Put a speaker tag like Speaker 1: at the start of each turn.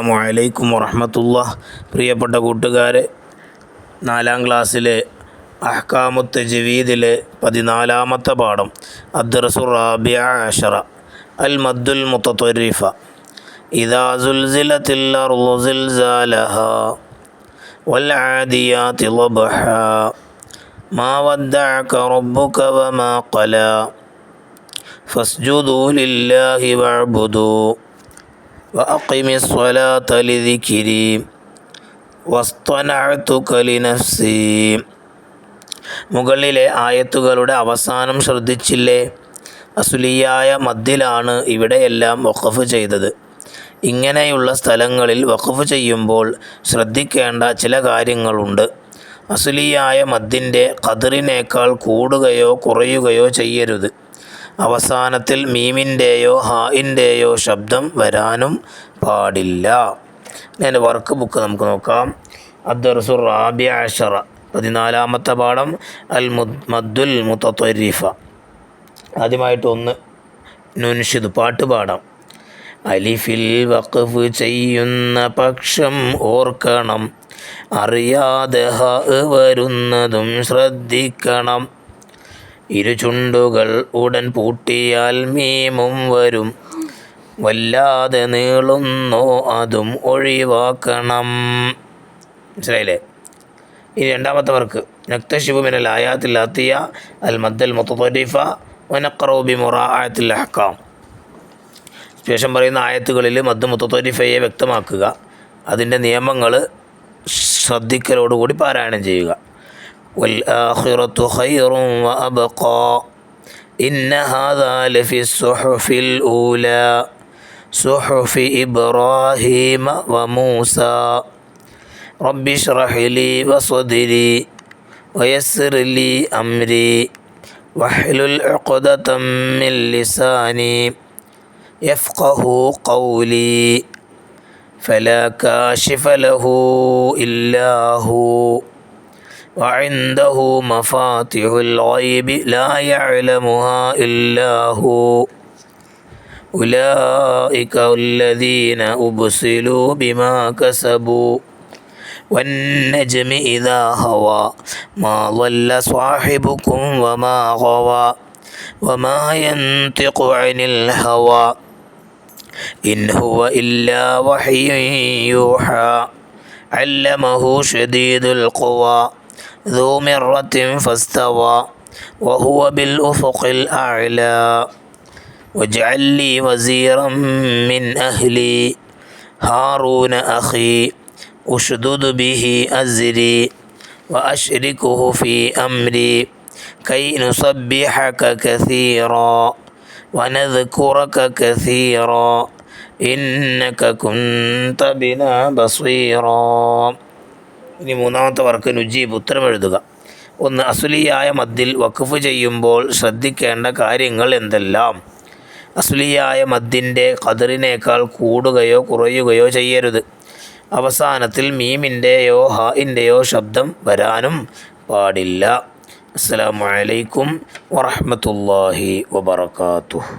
Speaker 1: അസ്സലാമു അലൈക്കും വറഹ്മത്തുള്ളാഹി. പ്രിയപ്പെട്ട കൂട്ടുകാരെ, 4ാം ക്ലാസ്സിലെ അഹ്കാമു തജ്വീദിലെ 14ാമത്തെ പാഠം അദ്ദർസു റാബിഅ അശറ അൽ മദ്ദുൽ മുതത്വരിഫ. ഇദാ സുൽസിലത്തിൽ അർളു സിൽസാലഹാ വൽ ആദിയാതി ളബ്ഹാ മാ വദ്ദഅക റബ്ബുക വമാ ഖലാ ഫസ്ജുദൂ ലില്ലാഹി വഅബ്ദൂ വഅഖിമി സ്വലാത്ത ലിദിക്രി വസ്തനഅതുക ലിനഫ്സി. മുകളിലെ ആയത്തുകളുടെ അവസാനം ശ്രദ്ധിച്ചില്ലേ? അസ്ലിയായ മദ്ദിലാണ് ഇവിടെയെല്ലാം വഖഫ് ചെയ്തത്. ഇങ്ങനെയുള്ള സ്ഥലങ്ങളിൽ വഖഫ് ചെയ്യുമ്പോൾ ശ്രദ്ധിക്കേണ്ട ചില കാര്യങ്ങളുണ്ട്. അസ്ലിയായ മദ്ദിൻ്റെ ഖദറിനേക്കാൾ കൂടുകയോ കുറയുകയോ ചെയ്യരുത്. അവസാനത്തിൽ മീമിൻ്റെയോ ഹാഇൻ്റെയോ ശബ്ദം വരാനും പാടില്ല. ഞാൻ വർക്ക് ബുക്ക് നമുക്ക് നോക്കാം. അദ്ദർസു റാബിഅ അശറ 14ാമത്തെ പാഠം അൽ മദ്ദുൽ മുതത്വരിഫ. ആദ്യമായിട്ട് ഒന്ന് നുൻഷിദ്, പാട്ട് പാടാം. അലിഫിൽ വഖഫ് ചെയ്യുന്ന പക്ഷം ഓർക്കണം, അറിയാതെ ഹ വരുന്നതും ശ്രദ്ധിക്കണം. ഇരുചുണ്ടുകൾ ഉടൻ പൂട്ടിയാൽ മീമും വരും, വല്ലാതെ നീളുന്നോ അതും ഒഴിവാക്കണം. മനസ്സിലായില്ലേ? ഇനി രണ്ടാമത്തെ വർക്ക് നക്തശിബു മിനൽ ആയാത്തിൽ ആത്തിയ അൽ മദ്ദൽ മുതത്വരിഫ വനഖറഉ ബിമുറാഅത്തിൽ അഹ്കാം. ശേഷം പറയുന്ന ആയത്തുകളിൽ മദ് മുതത്വരിഫയെ വ്യക്തമാക്കുക, അതിൻ്റെ നിയമങ്ങൾ ശ്രദ്ധിക്കലോടുകൂടി പാരായണം ചെയ്യുക. വൽആഖിറതു ഖൈറുൻ വഅബ്ഖാ ഇന്ന ഹാദാ ലഫി സുഹുഫിൽ ഊലാ സുഹുഫി ഇബ്രാഹീമ വമൂസാ റബ്ബി ഇശ്റഹ് ലീ വസദ്രി വയസ്സിർ ലീ അംരി വഹ്ലുൽ ഉഖ്ദതം മിൻ ലിസാനി യഫ്ഖഹു ഖൗലി ഫലാ കാശിഫ ലഹു ഇല്ലാ ഹു വഇൻദഹു മഫാത്തിഹുൽ ഗൈബി ലാ യഅലമുഹാ ഇല്ലാ ഹു ഉലൈക അല്ലദീന ഉബ്സിലൂ ബിമാ കസബൂ വന്നജ്മി ഇദാ ഹവാ മാ ളല്ല സ്വാഹിബുക്കും വമാ ഗവാ വമാ യൻതിഖു അനിൽ ഹവാ ഇൻ ഹുവ ഇല്ലാ വഹ്യുൻ യൂഹാ അല്ലമഹു ശദീദുൽ ഖുവാ ذو مرة فاستوى وهو بالأفق الأعلى واجعل لي وزيرا من أهلي هارون أخي أشدد به أزري وأشركه في أمري كي نسبحك كثيرا ونذكرك كثيرا إنك كنت بنا بصيرا. ഇനി മൂന്നാമത്തെ വർക്ക് നുജീബ്, ഉത്തരം എഴുതുക. ഒന്ന്, അസ്ലിയായ മദ്ദിൽ വഖഫ് ചെയ്യുമ്പോൾ ശ്രദ്ധിക്കേണ്ട കാര്യങ്ങൾ എന്തെല്ലാം? അസ്ലിയായ മദ്ദിൻ്റെ ഖദറിനേക്കാൾ കൂടുകയോ കുറയുകയോ ചെയ്യരുത്. അവസാനത്തിൽ മീമിൻ്റെയോ ഹാഇൻ്റെയോ ശബ്ദം വരാനും പാടില്ല. അസ്സലാമു അലൈക്കും വറഹ്മത്തുള്ളാഹി വബറകാതുഹു.